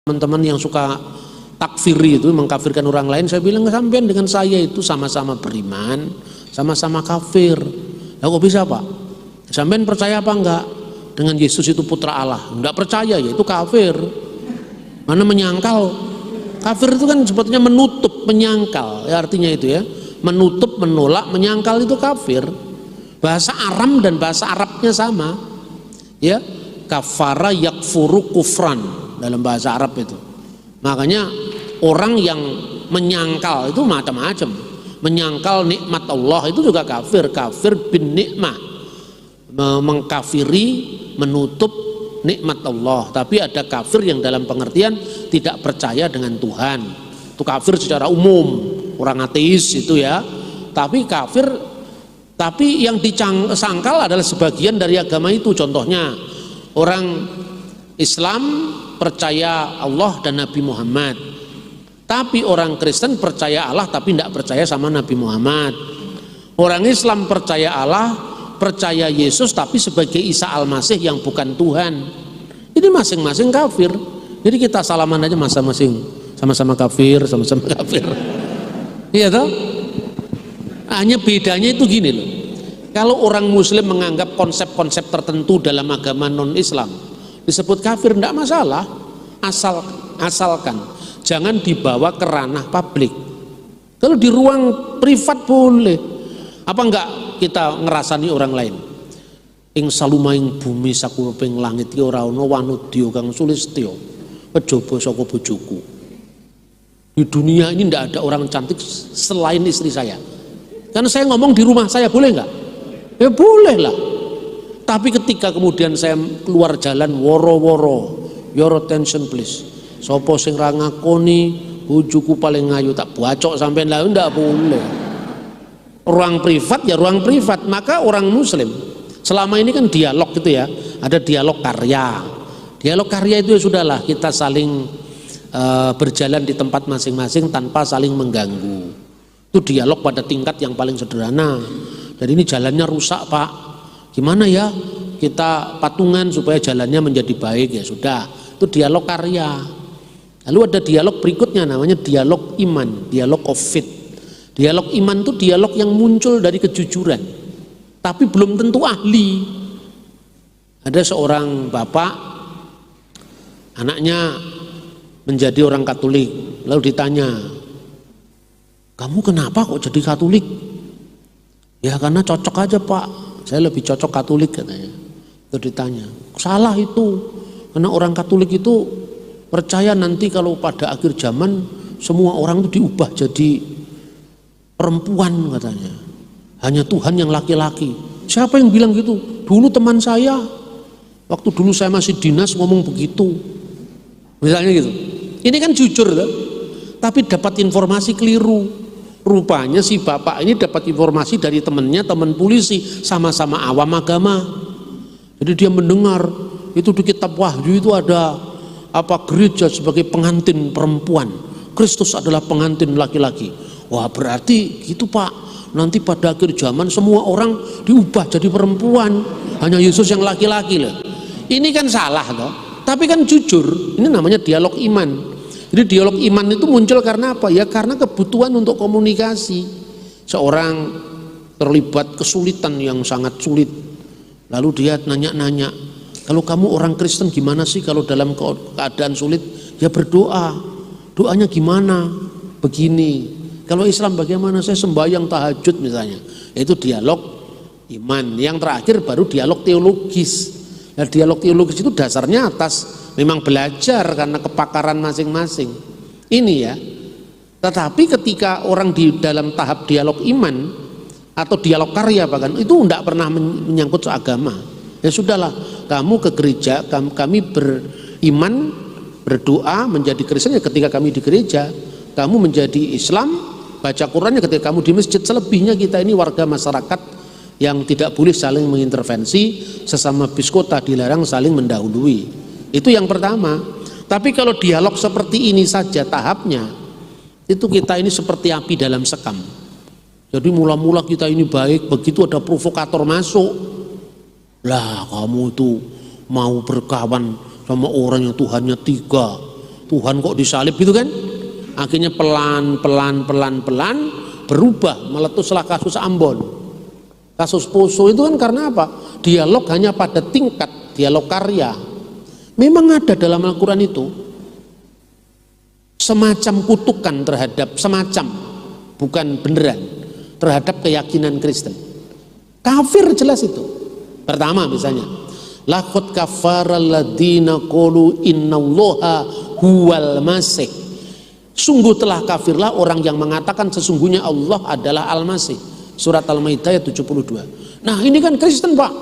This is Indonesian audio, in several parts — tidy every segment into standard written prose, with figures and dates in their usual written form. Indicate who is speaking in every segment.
Speaker 1: teman-teman yang suka takfiri itu, mengkafirkan orang lain, saya bilang sampean dengan saya itu sama-sama beriman, sama-sama kafir. Lah kok bisa Pak? Sampean percaya apa enggak dengan Yesus itu putra Allah? Enggak percaya, ya itu kafir. Mana menyangkal? Kafir itu kan sebetulnya menutup, menyangkal, ya artinya itu ya, menutup, menolak, menyangkal itu kafir. Bahasa Aram dan bahasa Arabnya sama, ya, kafara yakfuru kufran dalam bahasa Arab itu. Makanya orang yang menyangkal itu macam-macam. Menyangkal nikmat Allah itu juga kafir, kafir bin nikmah, mengkafiri, menutup nikmat Allah. Tapi ada kafir yang dalam pengertian tidak percaya dengan Tuhan, itu kafir secara umum, orang ateis itu ya. Tapi kafir, tapi yang disangkal adalah sebagian dari agama itu. Contohnya orang Islam percaya Allah dan Nabi Muhammad, tapi orang Kristen percaya Allah tapi tidak percaya sama Nabi Muhammad. Orang Islam percaya Allah, percaya Yesus tapi sebagai Isa Al-Masih yang bukan Tuhan. Ini masing-masing kafir. Jadi kita salaman aja masing-masing, sama-sama kafir, sama-sama kafir. Iya toh? Hanya bedanya itu gini loh. Kalau orang Muslim menganggap konsep-konsep tertentu dalam agama non-Islam disebut kafir, tidak masalah, asalkan jangan dibawa ke ranah publik. Kalau di ruang privat boleh. Apa enggak kita ngerasani orang lain? Ing salumaing bumi sakuping langit iki ora ana wanudya kang sulistya kejaba saka bojoku. Di dunia ini tidak ada orang cantik selain istri saya. Karena saya ngomong di rumah saya, boleh enggak? Ya boleh lah. Tapi ketika kemudian saya keluar jalan woro-woro, your attention please, sopo sing ra ngakoni bojoku paling ayu tak bacok sampean, lah ndak boleh. Ruang privat ya ruang privat. Maka orang Muslim selama ini kan dialog gitu ya, ada dialog karya. Dialog karya itu ya sudahlah, kita saling berjalan di tempat masing-masing tanpa saling mengganggu. Itu dialog pada tingkat yang paling sederhana. Jadi ini jalannya rusak Pak, gimana ya kita patungan supaya jalannya menjadi baik, ya sudah, itu dialog karya. Lalu ada dialog berikutnya namanya dialog iman, dialog of faith. Dialog iman itu dialog yang muncul dari kejujuran, tapi belum tentu ahli. Ada seorang bapak, anaknya menjadi orang Katolik, lalu ditanya, kamu kenapa kok jadi Katolik? Ya karena cocok aja Pak, saya lebih cocok Katolik katanya. Itu ditanya, salah itu, karena orang Katolik itu percaya nanti kalau pada akhir zaman semua orang itu diubah jadi perempuan katanya, hanya Tuhan yang laki-laki. Siapa yang bilang gitu? Dulu teman saya, waktu dulu saya masih dinas ngomong begitu, misalnya gitu. Ini kan jujur kan? Tapi dapat informasi keliru. Rupanya si bapak ini dapat informasi dari temannya, teman polisi, sama-sama awam agama. Jadi dia mendengar itu di kitab Wahyu itu ada apa, gereja sebagai pengantin perempuan, Kristus adalah pengantin laki-laki. Wah berarti gitu Pak, nanti pada akhir zaman semua orang diubah jadi perempuan, hanya Yesus yang laki-laki loh. Ini kan salah toh, tapi kan jujur. Ini namanya dialog iman. Jadi dialog iman itu muncul karena apa? Ya karena kebutuhan untuk komunikasi. Seorang terlibat kesulitan yang sangat sulit, lalu dia nanya-nanya, kalau kamu orang Kristen gimana sih kalau dalam keadaan sulit? Ya berdoa. Doanya gimana? Begini. Kalau Islam bagaimana? Saya sembahyang tahajud misalnya. Itu dialog iman. Yang terakhir baru dialog teologis. Nah dialog teologis itu dasarnya atas memang belajar karena kepakaran masing-masing. Ini ya. Tetapi ketika orang di dalam tahap dialog iman atau dialog karya bahkan, itu tidak pernah menyangkut agama. Ya sudahlah, kamu ke gereja, kami beriman, berdoa menjadi Kristen ya ketika kami di gereja. Kamu menjadi Islam, baca Qurannya ketika kamu di masjid. Selebihnya kita ini warga masyarakat yang tidak boleh saling mengintervensi, sesama biskota dilarang saling mendahului. Itu yang pertama. Tapi kalau dialog seperti ini saja tahapnya, itu kita ini seperti api dalam sekam. Jadi mula-mula kita ini baik, begitu ada provokator masuk, lah kamu itu mau berkawan sama orang yang Tuhannya 3, Tuhan kok disalib gitu kan. Akhirnya pelan berubah, meletuslah kasus Ambon, kasus Poso. Itu kan karena apa? Dialog hanya pada tingkat dialog karya. Memang ada dalam Al-Quran itu semacam kutukan terhadap, semacam, bukan beneran, terhadap keyakinan Kristen. Kafir jelas itu. Pertama misalnya, laqad kafara alladziina qalu innallaha huwal masih. Sungguh telah kafirlah orang yang mengatakan sesungguhnya Allah adalah Al-Masih. Surat Al-Maidah ayat 72. Nah, ini kan Kristen, Pak.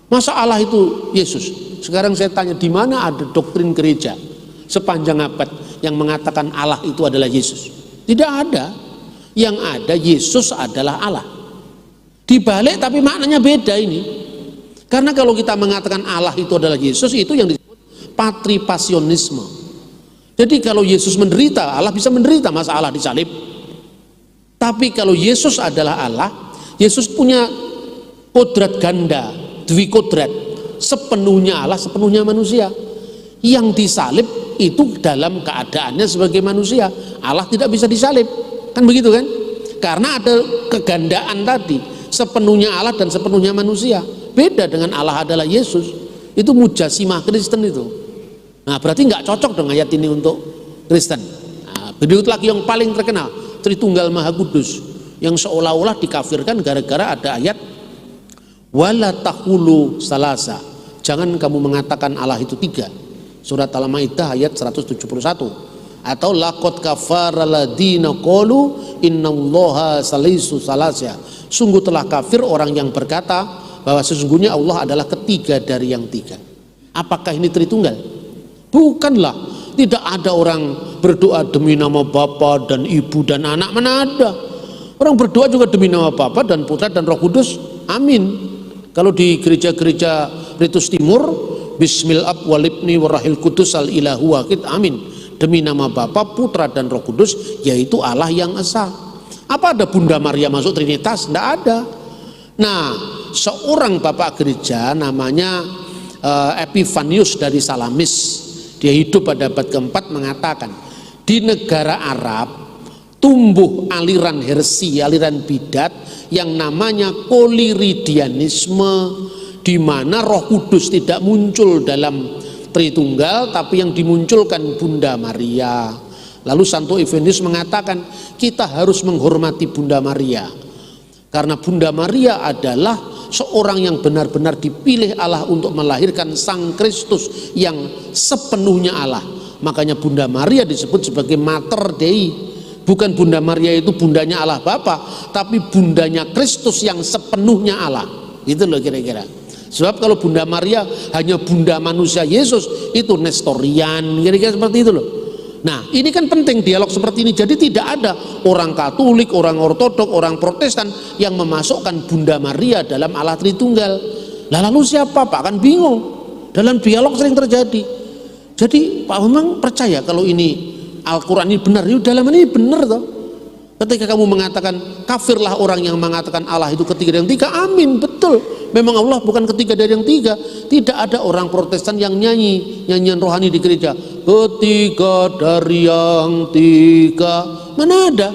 Speaker 1: Masa Allah itu Yesus? Sekarang saya tanya, di mana ada doktrin gereja sepanjang abad yang mengatakan Allah itu adalah Yesus? Tidak ada. Yang ada Yesus adalah Allah. Dibalik tapi maknanya beda ini. Karena kalau kita mengatakan Allah itu adalah Yesus, itu yang disebut patripasionisme. Jadi kalau Yesus menderita, Allah bisa menderita, masa Allah disalib. Tapi kalau Yesus adalah Allah, Yesus punya kodrat ganda, dwi kodrat, sepenuhnya Allah, sepenuhnya manusia. Yang disalib itu dalam keadaannya sebagai manusia. Allah tidak bisa disalib, kan begitu kan? Karena ada kegandaan tadi, sepenuhnya Allah dan sepenuhnya manusia. Beda dengan Allah adalah Yesus. Itu mujasimah Kristen itu. Nah, berarti nggak cocok dong ayat ini untuk Kristen. Nah, berikut lagi yang paling terkenal, Tritunggal Maha Kudus, yang seolah-olah dikafirkan gara-gara ada ayat wala tahulu salasa. Jangan kamu mengatakan Allah itu tiga. Surat Al-Maidah ayat 171. Atau laqad kafara alladziina qalu innallaha salisu salasa. Sungguh telah kafir orang yang berkata bahwa sesungguhnya Allah adalah ketiga dari yang tiga. Apakah ini Tritunggal? Bukanlah. Tidak ada orang berdoa demi nama Bapa dan Ibu dan Anak, mana ada. Orang berdoa juga demi nama Bapa dan Putra dan Roh Kudus, amin. Kalau di gereja-gereja Ritus Timur, Bismil Ab walibni warahil kudus al ilahu wahid, amin. Demi nama Bapa, Putra dan Roh Kudus, yaitu Allah yang esa. Apa ada Bunda Maria masuk Trinitas? Tidak ada. Nah, seorang bapak gereja namanya Epifanius dari Salamis, dia hidup pada abad keempat, mengatakan di negara Arab tumbuh aliran heresi, aliran bidat yang namanya koliridianisme, di mana Roh Kudus tidak muncul dalam Tritunggal, tapi yang dimunculkan Bunda Maria. Lalu Santo Evenius mengatakan kita harus menghormati Bunda Maria, karena Bunda Maria adalah seorang yang benar-benar dipilih Allah untuk melahirkan Sang Kristus yang sepenuhnya Allah. Makanya Bunda Maria disebut sebagai Mater Dei. Bukan Bunda Maria itu bundanya Allah Bapa, tapi bundanya Kristus yang sepenuhnya Allah. Itu loh kira-kira. Sebab kalau Bunda Maria hanya bunda manusia Yesus, itu Nestorian, kira-kira seperti itu loh. Nah, ini kan penting dialog seperti ini. Jadi tidak ada orang Katolik, orang Ortodok, orang Protestan yang memasukkan Bunda Maria dalam Allah Tritunggal. Lalu siapa, Pak? Kan bingung. Dalam dialog sering terjadi. Jadi Pak memang percaya kalau ini Al-Quran ini benar, ini dalam ini benar toh. Ketika kamu mengatakan kafirlah orang yang mengatakan Allah itu ketiga dari yang tiga, amin, betul. Memang Allah bukan ketiga dari yang tiga. Tidak ada orang Protestan yang nyanyi nyanyian rohani di gereja ketiga dari yang tiga, mana ada.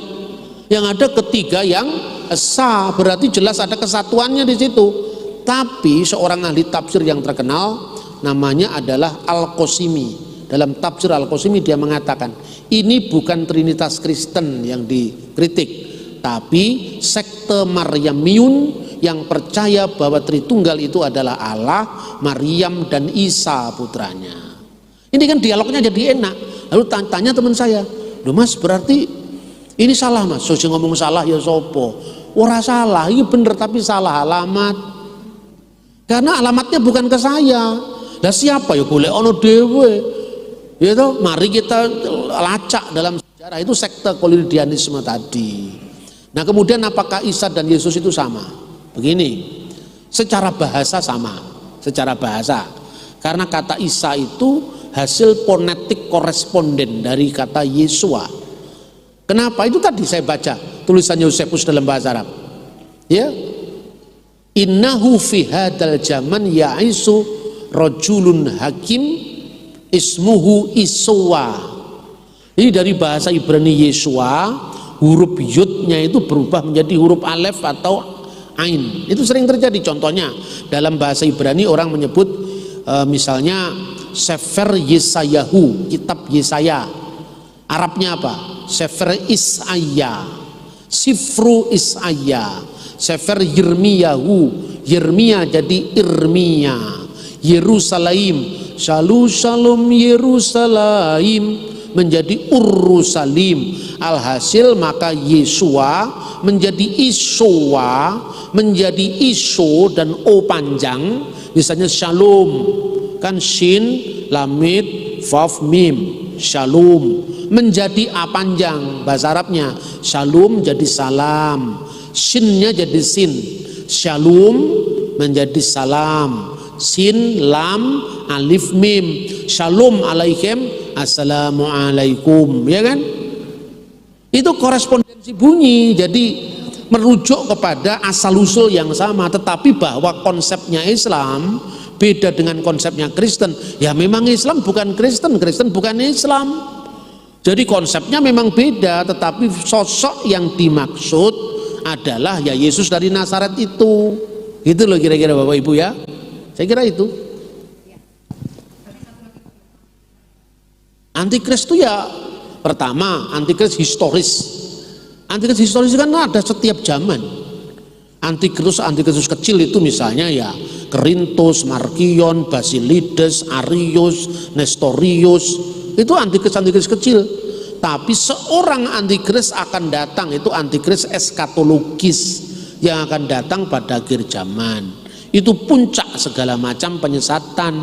Speaker 1: Yang ada ketiga yang esa, berarti jelas ada kesatuannya di situ. Tapi seorang ahli tafsir yang terkenal namanya adalah Al-Qasimi. Dalam tafsir Al-Qasimi dia mengatakan ini bukan Trinitas Kristen yang dikritik, tapi sekte Maryamiun yang percaya bahwa Tritunggal itu adalah Allah, Maryam dan Isa putranya. Ini kan dialognya jadi enak. Lalu tanya teman saya, loh Mas, berarti ini salah Mas? So ngomong salah ya sopo? Ora salah, ini bener tapi salah alamat. Karena alamatnya bukan ke saya. Lah siapa ya boleh ono dewe. Ya toh, mari kita lacak dalam sejarah itu sekte koliridianisme tadi. Nah, kemudian apakah Isa dan Yesus itu sama? Begini, secara bahasa sama, secara bahasa. Karena kata Isa itu hasil fonetik koresponden dari kata Yesua. Kenapa? Itu tadi saya baca tulisan Yosefus dalam bahasa Arab. Ya, innahu fi hadzal zaman ya'isu rajulun hakim ismuhu Iswa. Jadi dari bahasa Ibrani Yeshua, huruf yudnya itu berubah menjadi huruf alef atau ain. Itu sering terjadi. Contohnya dalam bahasa Ibrani orang menyebut misalnya Sefer Yesayahu, kitab Yesaya. Arabnya apa? Sefer Isaiah, Sifru Isaiah. Sefer Yirmiyahu, Yirmiyah jadi Irmia. Yerusalem, Shalom Yerusalem menjadi Urusalim. Alhasil maka Yesua menjadi Ishowa, menjadi Isho dan O panjang. Misalnya Shalom kan Shin Lamid Vav Mim, Shalom menjadi A panjang bahasa Arabnya. Shalom jadi salam, Shinnya jadi sin. Shalom menjadi salam, sin lam alif mim. Shalom alaikum, assalamualaikum, ya kan? Itu korespondensi bunyi, jadi merujuk kepada asal usul yang sama, tetapi bahwa konsepnya Islam beda dengan konsepnya Kristen. Ya memang Islam bukan Kristen, Kristen bukan Islam. Jadi konsepnya memang beda, tetapi sosok yang dimaksud adalah ya Yesus dari Nazaret itu. Gitu loh kira-kira Bapak Ibu ya. Saya kira itu. Antikris itu ya pertama, antikris historis. Antikris historis kan ada setiap zaman. Antikristus kecil itu misalnya ya Kerintus, Markion, Basilides, Arius, Nestorius. Itu antikris kecil. Tapi seorang antikris akan datang, itu antikris eskatologis yang akan datang pada akhir zaman. Itu puncak segala macam penyesatan.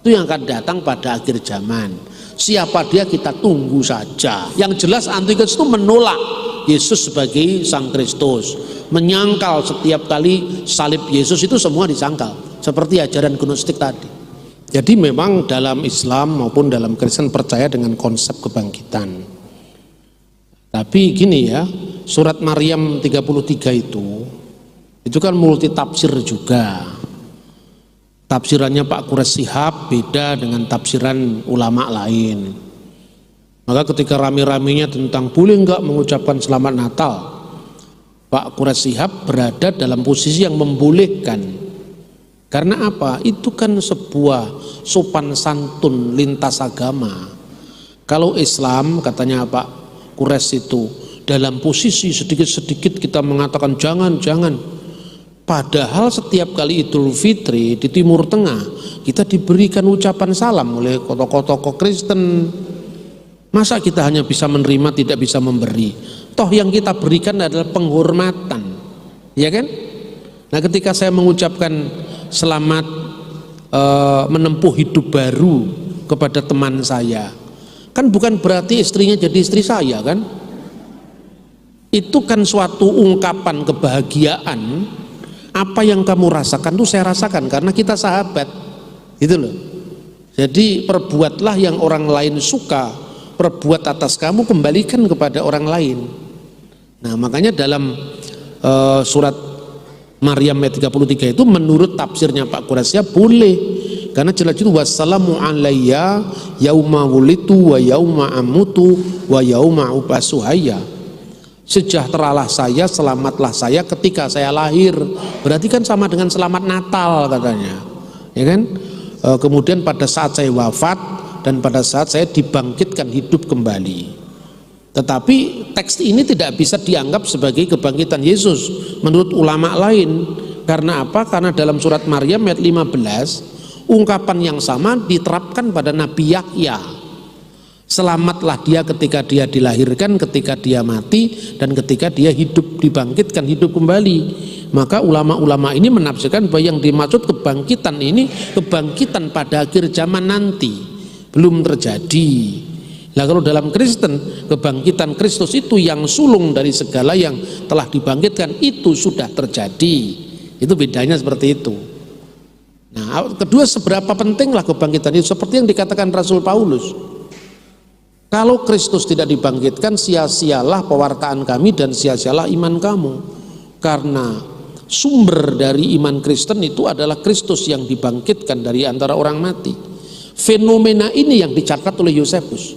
Speaker 1: Itu yang akan datang pada akhir zaman. Siapa dia kita tunggu saja. Yang jelas antikris itu menolak Yesus sebagai Sang Kristus, menyangkal setiap kali salib Yesus itu semua disangkal, seperti ajaran gnostik tadi. Jadi memang dalam Islam maupun dalam Kristen percaya dengan konsep kebangkitan. Tapi gini ya, surat Maryam 33 itu kan multi tafsir juga. Tafsirannya Pak Quraisy Shihab beda dengan tafsiran ulama lain. Maka ketika rame-ramenya tentang boleh enggak mengucapkan selamat Natal, Pak Quraisy Shihab berada dalam posisi yang membolehkan. Karena apa? Itu kan sebuah sopan santun lintas agama. Kalau Islam katanya Pak Quraisy itu dalam posisi sedikit-sedikit kita mengatakan jangan. Padahal setiap kali Idul Fitri di Timur Tengah kita diberikan ucapan salam oleh tokoh-tokoh Kristen. Masa kita hanya bisa menerima tidak bisa memberi? Toh yang kita berikan adalah penghormatan, ya kan? Nah ketika saya mengucapkan selamat menempuh hidup baru kepada teman saya, kan bukan berarti istrinya jadi istri saya kan? Itu kan suatu ungkapan kebahagiaan. Apa yang kamu rasakan tuh saya rasakan karena kita sahabat, gitu loh. Jadi perbuatlah yang orang lain suka, perbuat atas kamu kembalikan kepada orang lain. Nah makanya dalam surat Maryam ayat 33 itu menurut tafsirnya Pak Quraisy boleh, karena jelas itu wassalamu alayya yauma wulitu wa yauma amutu wa yauma ubasuhaya. Sejahteralah saya, selamatlah saya ketika saya lahir. Berarti kan sama dengan selamat Natal katanya, ya kan? Kemudian pada saat saya wafat dan pada saat saya dibangkitkan hidup kembali. Tetapi teks ini tidak bisa dianggap sebagai kebangkitan Yesus menurut ulama lain. Karena apa? Karena dalam surat Maryam ayat 15 ungkapan yang sama diterapkan pada Nabi Yahya. Selamatlah dia ketika dia dilahirkan, ketika dia mati, dan ketika dia hidup, dibangkitkan hidup kembali. Maka ulama-ulama ini menafsirkan bahwa yang dimaksud kebangkitan ini kebangkitan pada akhir zaman nanti, belum terjadi. Nah kalau dalam Kristen, kebangkitan Kristus itu yang sulung dari segala yang telah dibangkitkan itu sudah terjadi. Itu bedanya seperti itu. Nah kedua, seberapa pentinglah kebangkitan itu, seperti yang dikatakan Rasul Paulus. Kalau Kristus tidak dibangkitkan, sia-sialah pewartaan kami dan sia-sialah iman kamu. Karena sumber dari iman Kristen itu adalah Kristus yang dibangkitkan dari antara orang mati. Fenomena ini yang dicatat oleh Yosefus.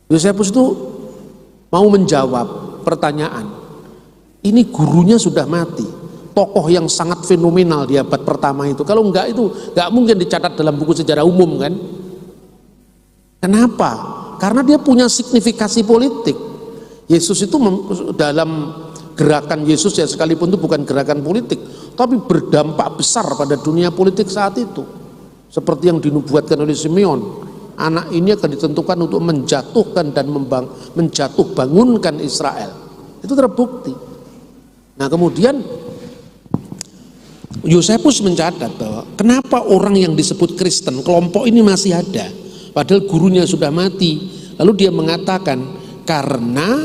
Speaker 1: Yosefus itu mau menjawab pertanyaan. Ini gurunya sudah mati, tokoh yang sangat fenomenal di abad pertama itu. Kalau enggak itu enggak mungkin dicatat dalam buku sejarah umum kan. Kenapa? Karena dia punya signifikasi politik. Yesus itu dalam gerakan Yesus ya, sekalipun itu bukan gerakan politik, tapi berdampak besar pada dunia politik saat itu. Seperti yang dinubuatkan oleh Simeon, anak ini akan ditentukan untuk menjatuhkan dan menjatuh bangunkan Israel. Itu terbukti. Nah kemudian Yosefus mencatat bahwa kenapa orang yang disebut Kristen, kelompok ini masih ada, padahal gurunya sudah mati. Lalu dia mengatakan karena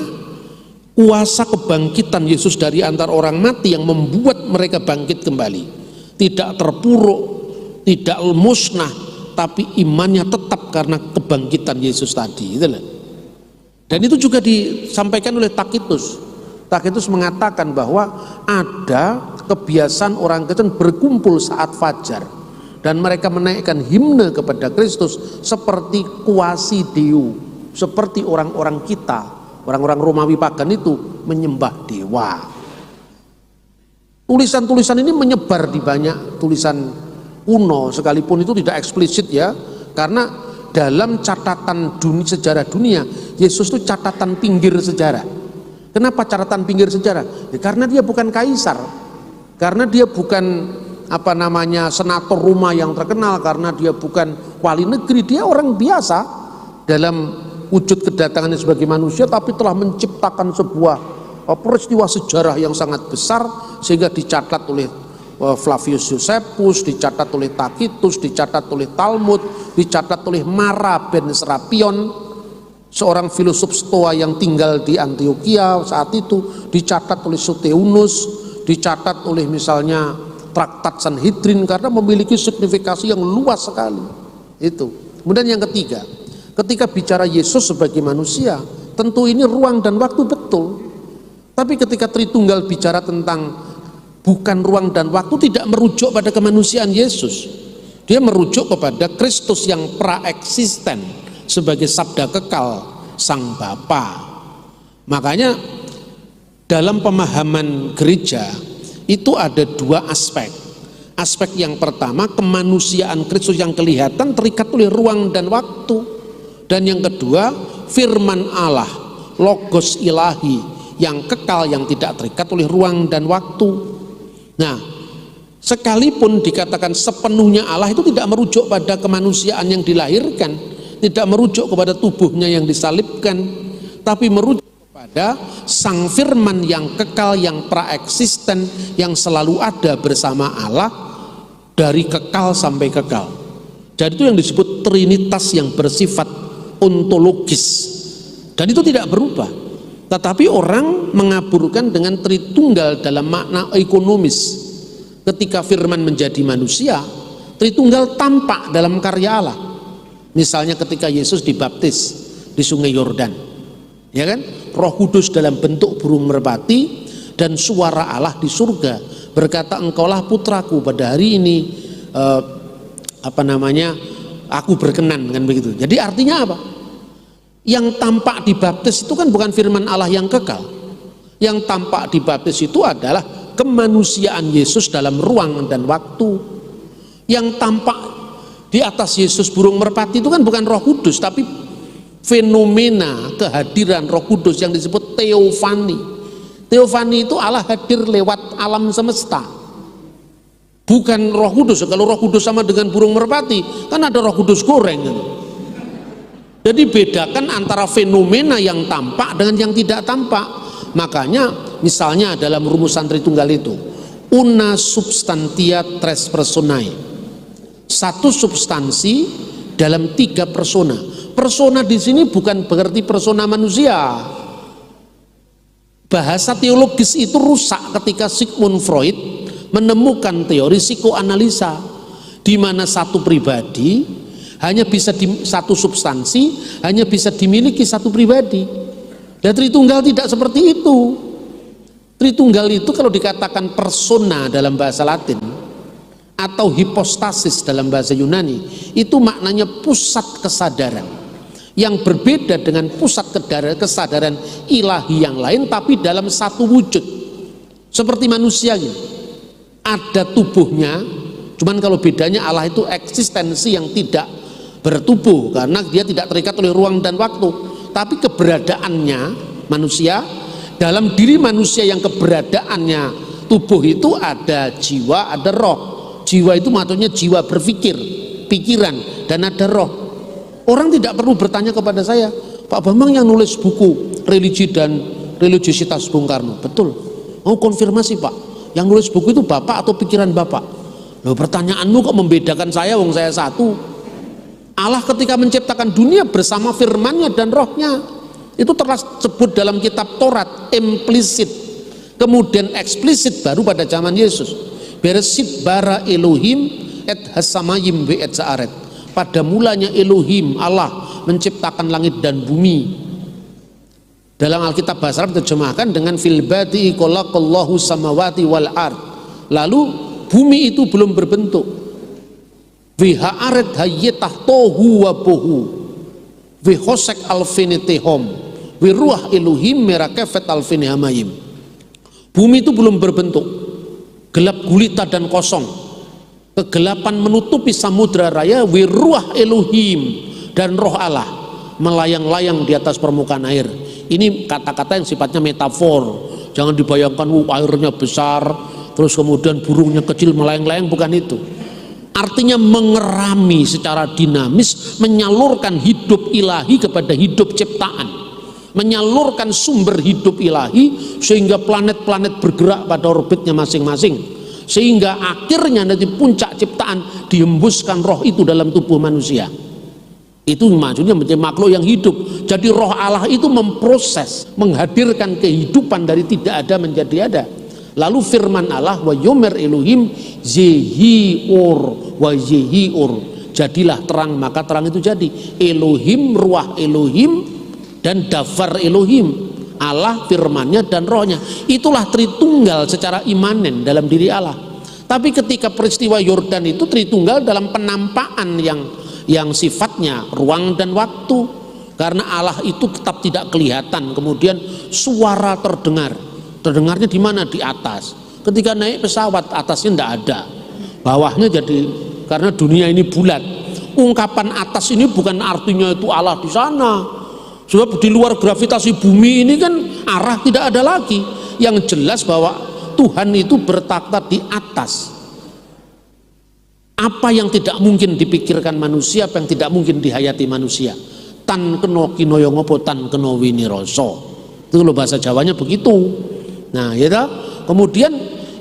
Speaker 1: kuasa kebangkitan Yesus dari antara orang mati yang membuat mereka bangkit kembali, tidak terpuruk, tidak musnah, tapi imannya tetap karena kebangkitan Yesus tadi. Dan itu juga disampaikan oleh Takitus. Takitus mengatakan bahwa ada kebiasaan orang Kristen berkumpul saat fajar dan mereka menaikkan himne kepada Kristus seperti kuasi Deo, seperti orang-orang kita, orang-orang Romawi pagan itu menyembah dewa. Tulisan-tulisan ini menyebar di banyak tulisan kuno, sekalipun itu tidak eksplisit ya, karena dalam catatan sejarah dunia, Yesus itu catatan pinggir sejarah. Kenapa catatan pinggir sejarah? Ya, karena dia bukan kaisar, karena dia bukan senator Roma yang terkenal, karena dia bukan wali negeri, dia orang biasa dalam wujud kedatangannya sebagai manusia, tapi telah menciptakan sebuah peristiwa sejarah yang sangat besar sehingga dicatat oleh Flavius Josephus, dicatat oleh Tacitus, dicatat oleh Talmud, dicatat oleh Mara ben Serapion, seorang filosof Stoa yang tinggal di Antioquia saat itu, dicatat oleh Soteunus, dicatat oleh misalnya Traktat Sanhedrin, karena memiliki signifikasi yang luas sekali. Itu. Kemudian yang ketiga, ketika bicara Yesus sebagai manusia, tentu ini ruang dan waktu betul. Tapi ketika Tritunggal bicara tentang bukan ruang dan waktu, tidak merujuk pada kemanusiaan Yesus. Dia merujuk kepada Kristus yang praeksisten sebagai sabda kekal Sang Bapa. Makanya dalam pemahaman gereja itu ada dua aspek. Aspek yang pertama, kemanusiaan Kristus yang kelihatan terikat oleh ruang dan waktu. Dan yang kedua, firman Allah, logos ilahi yang kekal, yang tidak terikat oleh ruang dan waktu. Nah, sekalipun dikatakan sepenuhnya Allah, itu tidak merujuk pada kemanusiaan yang dilahirkan, tidak merujuk kepada tubuhnya yang disalibkan, tapi merujuk kepada Sang Firman yang kekal, yang praeksisten, yang selalu ada bersama Allah dari kekal sampai kekal. Jadi itu yang disebut Trinitas yang bersifat ontologis, dan itu tidak berubah. Tetapi orang mengaburkan dengan Tritunggal dalam makna ekonomis. Ketika Firman menjadi manusia, Tritunggal tampak dalam karya Allah. Misalnya ketika Yesus dibaptis di Sungai Yordan, ya kan? Roh Kudus dalam bentuk burung merpati dan suara Allah di surga berkata, engkaulah putraku, pada hari ini aku berkenan, kan begitu. Jadi artinya apa? Yang tampak dibaptis itu kan bukan firman Allah yang kekal. Yang tampak dibaptis itu adalah kemanusiaan Yesus dalam ruang dan waktu. Yang tampak di atas Yesus burung merpati itu kan bukan Roh Kudus, tapi fenomena kehadiran Roh Kudus yang disebut teofani. Teofani itu Allah hadir lewat alam semesta, bukan Roh Kudus. Kalau Roh Kudus sama dengan burung merpati, kan ada Roh Kudus goreng. Jadi bedakan antara fenomena yang tampak dengan yang tidak tampak. Makanya misalnya dalam rumusan Tritunggal itu, una substantia tres personae, satu substansi dalam tiga persona. Persona di sini bukan berarti persona manusia. Bahasa teologis itu rusak ketika Sigmund Freud menemukan teori psikoanalisa, di mana satu pribadi hanya bisa satu substansi hanya bisa dimiliki satu pribadi. Dan Tritunggal tidak seperti itu. Tritunggal itu kalau dikatakan persona dalam bahasa Latin atau hipostasis dalam bahasa Yunani, itu maknanya pusat kesadaran. yang berbeda dengan pusat kesadaran ilahi yang lain, tapi dalam satu wujud. Seperti manusia gitu, ada tubuhnya, cuman kalau bedanya Allah itu eksistensi yang tidak bertubuh karena dia tidak terikat oleh ruang dan waktu, tapi keberadaannya manusia, dalam diri manusia yang keberadaannya tubuh itu ada jiwa, ada roh. Jiwa itu maksudnya jiwa berpikir, pikiran, dan ada roh. Orang tidak perlu bertanya kepada saya, Pak Bambang yang nulis buku Religi dan Religiositas Bung Karno, betul? Mau konfirmasi Pak, yang nulis buku itu Bapak atau pikiran Bapak? Loh, pertanyaanmu kok membedakan saya, wong saya satu. Allah ketika menciptakan dunia bersama firman-Nya dan rohnya, itu tersebut dalam kitab Taurat implisit, kemudian eksplisit baru pada zaman Yesus. Bereshit bara Elohim et hasamayim ve et sa'aret. Pada mulanya Elohim, Allah menciptakan langit dan bumi. Dalam Alkitab bahasa Arab diterjemahkan dengan fil badi khalaqallahu samawati wal ard. Lalu bumi itu belum berbentuk. Fi ha'aret hayyatah tohu wa bohu. Fi hosek alfinitihom. Fi ruah Elohim merakefet alfinihamayim. Bumi itu belum berbentuk, gelap gulita dan kosong. Kegelapan menutupi samudra raya, wiruah Elohim, dan roh Allah melayang-layang di atas permukaan air. Ini kata-kata yang sifatnya metafor. Jangan dibayangkan airnya besar terus kemudian burungnya kecil melayang-layang, bukan itu. Artinya mengerami secara dinamis, menyalurkan hidup ilahi kepada hidup ciptaan, menyalurkan sumber hidup ilahi sehingga planet-planet bergerak pada orbitnya masing-masing, sehingga akhirnya nanti puncak ciptaan dihembuskan roh itu dalam tubuh manusia. Itu maksudnya menjadi makhluk yang hidup. Jadi roh Allah itu memproses, menghadirkan kehidupan dari tidak ada menjadi ada. Lalu firman Allah, wa yomer Elohim zehiur wa zehiur, jadilah terang maka terang itu jadi. Elohim, ruah Elohim, dan dafar Elohim, Allah, firmannya, dan rohnya. Itulah Tritunggal secara imanen dalam diri Allah. Tapi ketika peristiwa Yordan itu Tritunggal dalam penampakan yang sifatnya ruang dan waktu, karena Allah itu tetap tidak kelihatan. Kemudian suara terdengarnya di mana? Di atas. Ketika naik pesawat atasnya tidak ada, bawahnya jadi, karena dunia ini bulat. Ungkapan atas ini bukan artinya itu Allah di sana. Sebab di luar gravitasi bumi ini kan arah tidak ada lagi. Yang jelas bahwa Tuhan itu bertakhta di atas. Apa yang tidak mungkin dipikirkan manusia, apa yang tidak mungkin dihayati manusia. Tan keno kinoyo ngopo tan keno winiroso. Itu loh bahasa Jawanya begitu. Nah, ya toh? Kemudian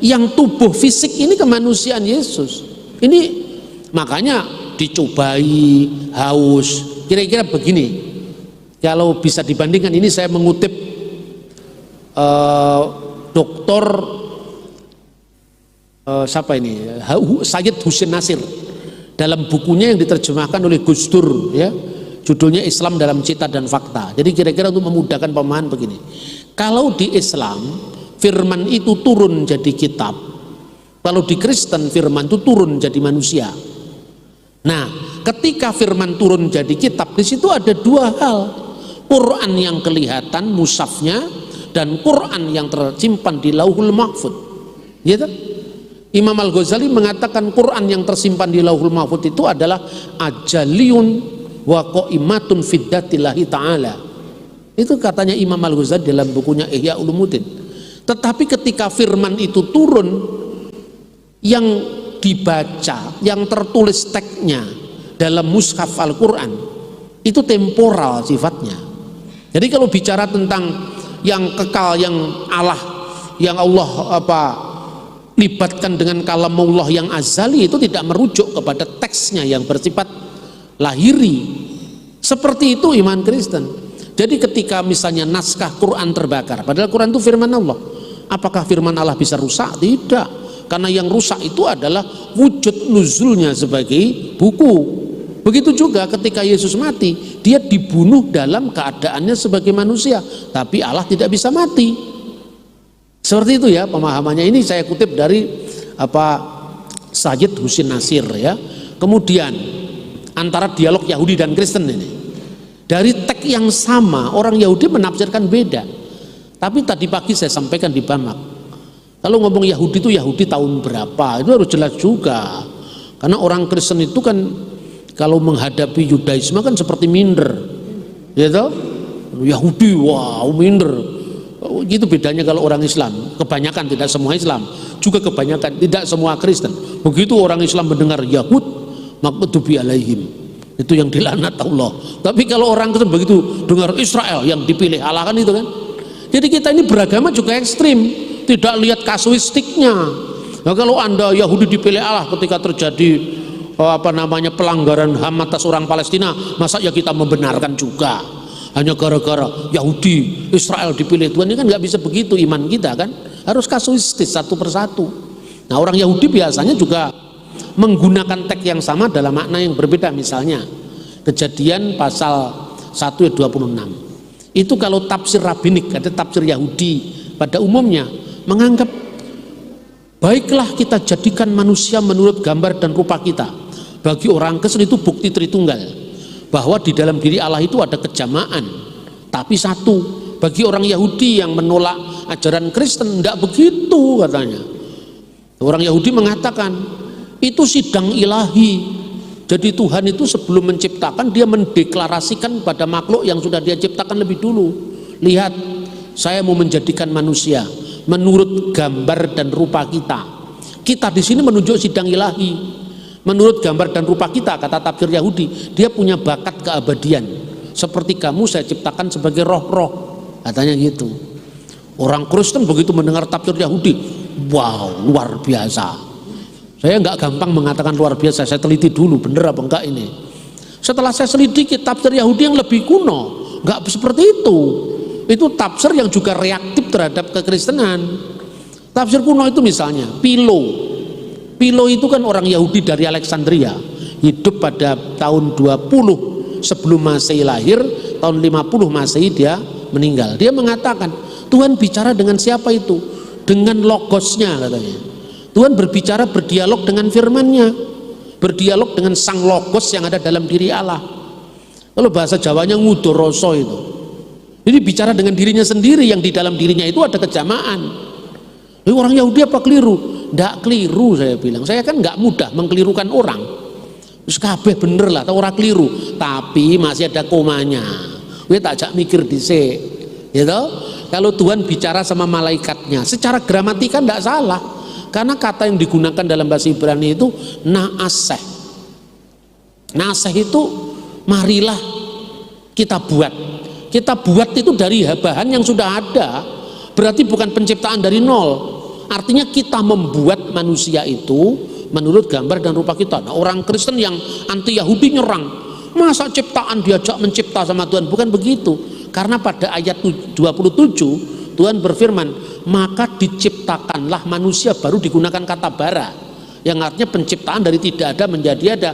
Speaker 1: yang tubuh fisik ini kemanusiaan Yesus. Ini makanya dicobai, haus. Kira-kira begini. Kalau bisa dibandingkan, ini saya mengutip Dr. Siapa ini? Sayyid Husin Nasir dalam bukunya yang diterjemahkan oleh Gus Dur, ya, judulnya Islam dalam Cita dan Fakta. Jadi kira-kira untuk memudahkan pemahaman begini. Kalau di Islam firman itu turun jadi kitab, kalau di Kristen firman itu turun jadi manusia. Nah, ketika firman turun jadi kitab, di situ ada dua hal. Quran yang kelihatan mushafnya, dan Quran yang tersimpan di Lauhul Mahfud. Gitu? Imam Al-Ghazali mengatakan Quran yang tersimpan di Lauhul Mahfud itu adalah ajaliyun wa qaimatun fiddatillahi ta'ala. Itu katanya Imam Al-Ghazali dalam bukunya Ihya Ulumuddin. Tetapi ketika firman itu turun, yang dibaca, yang tertulis teksnya dalam mushaf Al-Quran itu temporal sifatnya. Jadi kalau bicara tentang yang kekal, yang Allah libatkan dengan kalamullah yang azali, itu tidak merujuk kepada teksnya yang bersifat lahiri. Seperti itu iman Kristen. Jadi ketika misalnya naskah Quran terbakar, padahal Quran itu firman Allah, apakah firman Allah bisa rusak? Tidak, karena yang rusak itu adalah wujud nuzulnya sebagai buku. Begitu juga ketika Yesus mati, dia dibunuh dalam keadaannya sebagai manusia, tapi Allah tidak bisa mati. Seperti itu ya pemahamannya. Ini saya kutip dari Sayyid Husin Nasir, ya. Kemudian antara dialog Yahudi dan Kristen ini. Dari teks yang sama orang Yahudi menafsirkan beda. Tapi tadi pagi saya sampaikan di Bamak, kalau ngomong Yahudi itu Yahudi tahun berapa, itu harus jelas juga. Karena orang Kristen itu kan kalau menghadapi Yudaisme kan seperti minder, gitu. Yahudi, wow minder. Gitu bedanya kalau orang Islam. Kebanyakan, tidak semua Islam, juga kebanyakan tidak semua Kristen. Begitu orang Islam mendengar Yahud, maghdubi alaihim, itu yang dilaknat Allah. Tapi kalau orang Kristen begitu dengar Israel yang dipilih Allah, kan itu kan. Jadi kita ini beragama juga ekstrim, tidak lihat kasuistiknya. Nah, kalau Anda Yahudi dipilih Allah ketika terjadi pelanggaran HAM atas orang Palestina, masa ya kita membenarkan juga hanya gara-gara Yahudi Israel dipilih Tuhan? Ini kan nggak bisa begitu iman kita kan, harus kasuistis satu persatu. Nah, orang Yahudi biasanya juga menggunakan teks yang sama dalam makna yang berbeda. Misalnya Kejadian pasal 1 ayat 26 itu kalau tafsir rabbinik, ada tafsir Yahudi pada umumnya menganggap baiklah kita jadikan manusia menurut gambar dan rupa kita. Bagi orang Kristen itu bukti Tritunggal, bahwa di dalam diri Allah itu ada kejamaan tapi satu. Bagi orang Yahudi yang menolak ajaran Kristen tidak begitu katanya. Orang Yahudi mengatakan itu sidang ilahi. Jadi Tuhan itu sebelum menciptakan dia mendeklarasikan pada makhluk yang sudah dia ciptakan lebih dulu, lihat saya mau menjadikan manusia menurut gambar dan rupa kita. Kita di sini menunjuk sidang ilahi menurut gambar dan rupa kita, kata tafsir Yahudi. Dia punya bakat keabadian, seperti kamu saya ciptakan sebagai roh-roh, katanya gitu. Orang Kristen begitu mendengar tafsir Yahudi, wow luar biasa. Saya nggak gampang mengatakan luar biasa, saya teliti dulu bener apa enggak ini. Setelah saya selidiki tafsir Yahudi yang lebih kuno, nggak seperti itu. Itu tafsir yang juga reaktif terhadap kekristenan. Tafsir kuno itu misalnya Philo itu kan orang Yahudi dari Alexandria, hidup pada tahun 20 sebelum Masehi lahir, tahun 50 Masehi dia meninggal. Dia mengatakan Tuhan bicara dengan siapa itu? Dengan logosnya katanya. Tuhan berbicara, berdialog dengan firman-Nya, berdialog dengan sang logos yang ada dalam diri Allah. Kalau bahasa Jawanya ngudoroso itu. Jadi bicara dengan dirinya sendiri, yang di dalam dirinya itu ada kejamaan. Lalu orang Yahudi apa keliru? Tidak keliru, saya bilang. Saya kan nggak mudah mengkelirukan orang. Terus kabeh bener lah, orang keliru. Tapi masih ada komanya. Gue tak jak mikir dhisik, gitu. Kalau Tuhan bicara sama malaikatnya, secara gramatika tidak salah. Karena kata yang digunakan dalam bahasa Ibrani itu naaseh. Naaseh itu marilah kita buat. Kita buat itu dari bahan yang sudah ada. Berarti bukan penciptaan dari nol. Artinya kita membuat manusia itu menurut gambar dan rupa kita. Nah, orang Kristen yang anti Yahudi nyerang, masa ciptaan diajak mencipta sama Tuhan? Bukan begitu. Karena pada ayat 27 Tuhan berfirman, maka diciptakanlah manusia, baru digunakan kata bara yang artinya penciptaan dari tidak ada menjadi ada.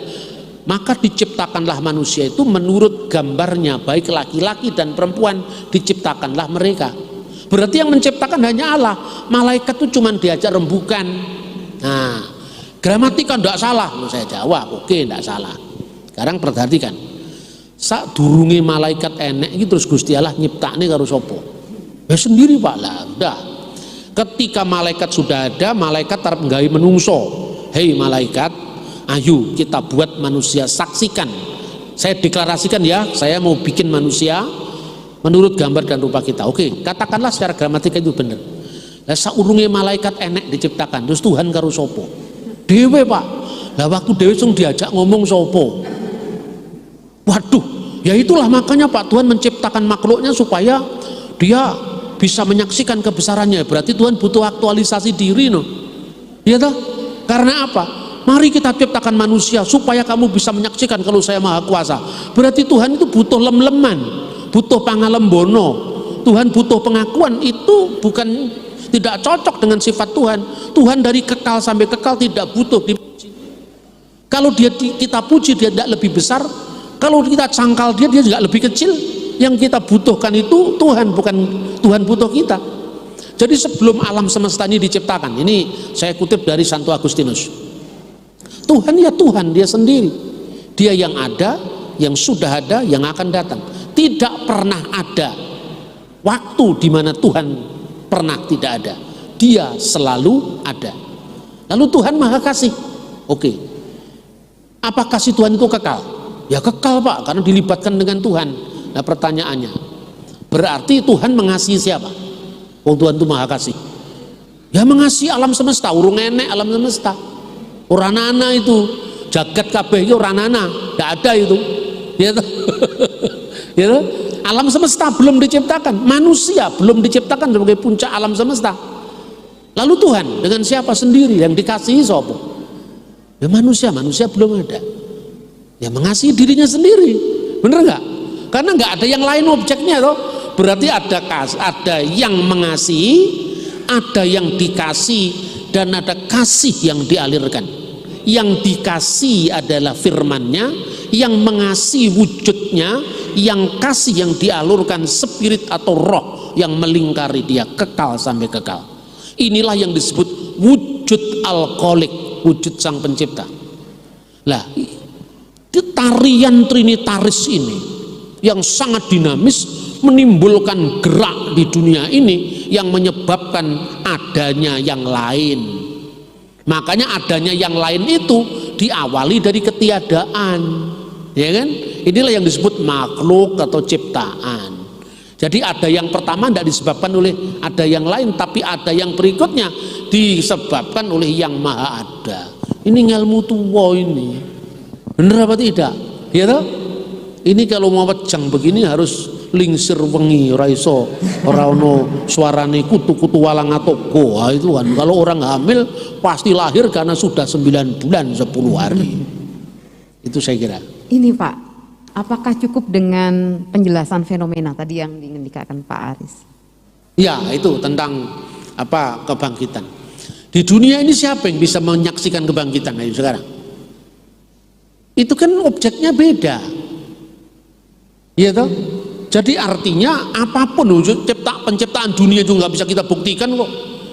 Speaker 1: Maka diciptakanlah manusia itu menurut gambarnya, baik laki-laki dan perempuan diciptakanlah mereka. Berarti yang menciptakan hanya Allah. Malaikat itu cuma diajak rembukan. Nah, gramatika tidak salah. Saya jawab, oke, tidak salah. Sekarang perhatikan, sak durungi malaikat enek itu terus Gusti Allah nyiptakne karo sapa? Ya sendiri Pak lah, udah. Ketika malaikat sudah ada, malaikat tarep nggawe menungso. Hei malaikat, ayo kita buat manusia, saksikan. Saya deklarasikan ya, saya mau bikin manusia menurut gambar dan rupa kita. Oke, katakanlah secara gramatika itu benar. Lah saurunge malaikat enek diciptakan, terus Tuhan karo sapa? Dewe Pak. Lah waktu dewe sing diajak ngomong sapa? Waduh, ya itulah makanya Pak, Tuhan menciptakan makhluknya supaya dia bisa menyaksikan kebesarannya. Berarti Tuhan butuh aktualisasi diri, no? Ya toh? Karena apa? Mari kita ciptakan manusia supaya kamu bisa menyaksikan kalau saya maha kuasa. Berarti Tuhan itu butuh lem-leman, butuh pangalembono. Tuhan butuh pengakuan. Itu bukan, tidak cocok dengan sifat Tuhan. Tuhan dari kekal sampai kekal tidak butuh dipuji. Kalau kita puji, dia tidak lebih besar. Kalau kita cangkal dia tidak lebih kecil. Yang kita butuhkan itu Tuhan, bukan Tuhan butuh kita. Jadi sebelum alam semesta ini diciptakan, ini saya kutip dari Santo Agustinus, Tuhan ya Tuhan, dia sendiri. Dia yang ada, yang sudah ada, yang akan datang. Tidak pernah ada waktu di mana Tuhan pernah tidak ada. Dia selalu ada. Lalu Tuhan Maha Kasih. Oke. Apa kasih Tuhan itu kekal? Ya kekal, Pak, karena dilibatkan dengan Tuhan. Nah, pertanyaannya, berarti Tuhan mengasihi siapa? Oh, Tuhan itu Maha Kasih. Ya mengasihi alam semesta, urung enek alam semesta. Ora nana itu, jagat kabeh iki ora nana, ndak ada itu. Ya toh? Ya toh? Alam semesta belum diciptakan, manusia belum diciptakan sebagai puncak alam semesta. Lalu Tuhan dengan siapa sendiri yang dikasihi sapa? Ya manusia belum ada. Ya mengasihi dirinya sendiri. Bener nggak? Karena nggak ada yang lain objeknya toh. Berarti ada yang mengasihi, ada yang dikasih, dan ada kasih yang dialirkan. Yang dikasih adalah firman-Nya, yang mengasihi wujudnya, yang kasih yang dialurkan spirit atau roh yang melingkari dia kekal sampai kekal. Inilah yang disebut wujud al-Khaliq, wujud sang pencipta. Lah, tarian trinitaris ini yang sangat dinamis menimbulkan gerak di dunia ini yang menyebabkan adanya yang lain. Makanya adanya yang lain itu diawali dari ketiadaan, ya kan? Inilah yang disebut makhluk atau ciptaan. Jadi ada yang pertama tidak disebabkan oleh ada yang lain, tapi ada yang berikutnya disebabkan oleh yang maha ada. Ini ilmu tua ini, bener apa tidak? Ya toh? Ini kalau mau pejang begini harus lingsir wengi, ora iso ora ono suarane kutu-kutu walang atau goa itu kan. Kalau orang hamil pasti lahir karena sudah 9 bulan 10 hari. Itu saya kira.
Speaker 2: Ini Pak, apakah cukup dengan penjelasan fenomena tadi yang diindikakan Pak Aris?
Speaker 1: Ya, itu tentang apa kebangkitan. Di dunia ini siapa yang bisa menyaksikan kebangkitan ayo sekarang? Itu kan objeknya beda. Iya toh? Jadi artinya apapun wujud penciptaan dunia itu nggak bisa kita buktikan kok.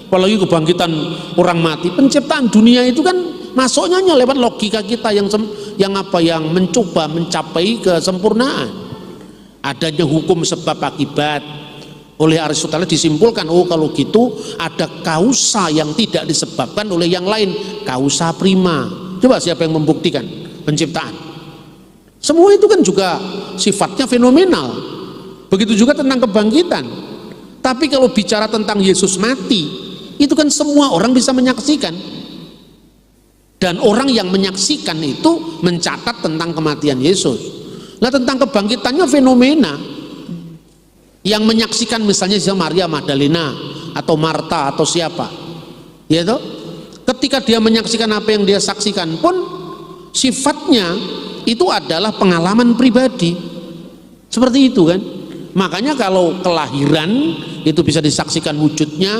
Speaker 1: Apalagi kebangkitan orang mati. Penciptaan dunia itu kan masuknya hanya lewat logika kita yang mencoba mencapai kesempurnaan. Adanya hukum sebab akibat. Oleh Aristoteles disimpulkan, oh kalau gitu ada kausa yang tidak disebabkan oleh yang lain, kausa prima. Coba siapa yang membuktikan penciptaan? Semua itu kan juga sifatnya fenomenal. Begitu juga tentang kebangkitan. Tapi kalau bicara tentang Yesus mati, itu kan semua orang bisa menyaksikan. Dan orang yang menyaksikan itu mencatat tentang kematian Yesus. Nah, tentang kebangkitannya fenomena. Yang menyaksikan misalnya Maria Magdalena atau Marta atau siapa. Ya toh? Ketika dia menyaksikan apa yang dia saksikan pun sifatnya itu adalah pengalaman pribadi. Seperti itu kan. Makanya kalau kelahiran itu bisa disaksikan wujudnya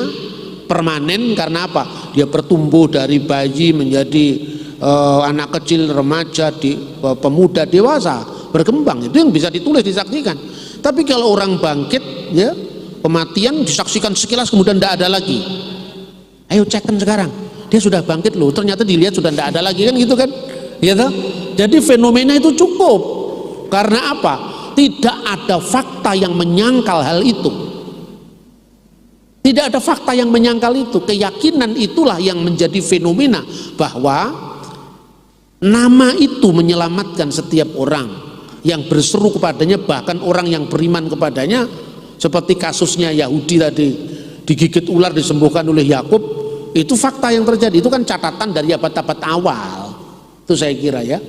Speaker 1: permanen karena apa? Dia bertumbuh dari bayi menjadi anak kecil, remaja, pemuda, dewasa, berkembang. Itu yang bisa ditulis, disaksikan. Tapi kalau orang bangkit, ya kematian disaksikan sekilas kemudian tidak ada lagi. Ayo cekkan sekarang. Dia sudah bangkit loh. Ternyata dilihat sudah tidak ada lagi kan gitu kan? Ya toh? Jadi fenomena itu cukup. Karena apa? Tidak ada fakta yang menyangkal hal itu. Tidak ada fakta yang menyangkal itu. Keyakinan itulah yang menjadi fenomena bahwa nama itu menyelamatkan setiap orang yang berseru kepadanya, bahkan orang yang beriman kepadanya, seperti kasusnya Yahudi tadi digigit ular disembuhkan oleh Yakub. Itu fakta yang terjadi. Itu kan catatan dari abad-abad awal. Itu saya kira ya.